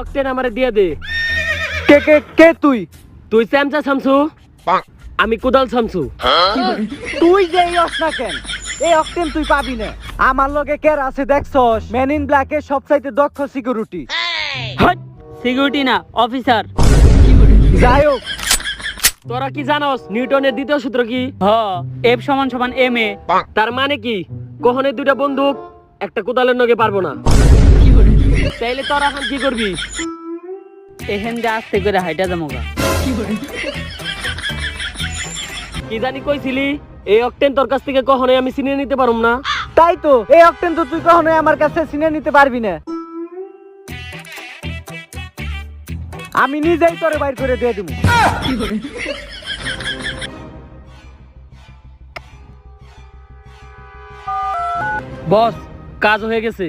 Octane আমারে দিয়ে দে। কে কে কে তুই? তুই স্যামসা শামসু, আমি কুদাল শামসু। তুই যে এই না কেন, এই অক্টেন তুই পাবি না। আমার লগে কে আছে দেখছস? মেন ইন ব্ল্যাকে সবচাইতে দক্ষ সিকিউরিটি। হট, সিকিউরিটি না অফিসার। যাই হোক, তোরা কি জানোস নিউটনের দ্বিতীয় সূত্র কি? হ, F = ma। তার মানে কি কখনোই দুইটা বন্দুক একটা কোদালের নগে পারবো না। তাইলে তোরা এখন কি করবি? এখান দিয়ে আস্তে করে হাইটা যামোগা। কি জানি কইছিলি এই অক্টেন তোর কাছ থেকে কখনোই আমি চিনে নিতে পারুম না। তাই তো এই অক্টেন তো তুই কখনোই আমার কাছে চিনে নিতে পারবি না। আমি নিজেই তোরে বাইর করে দিয়ে দেবো। বস, কাজ হয়ে গেছে।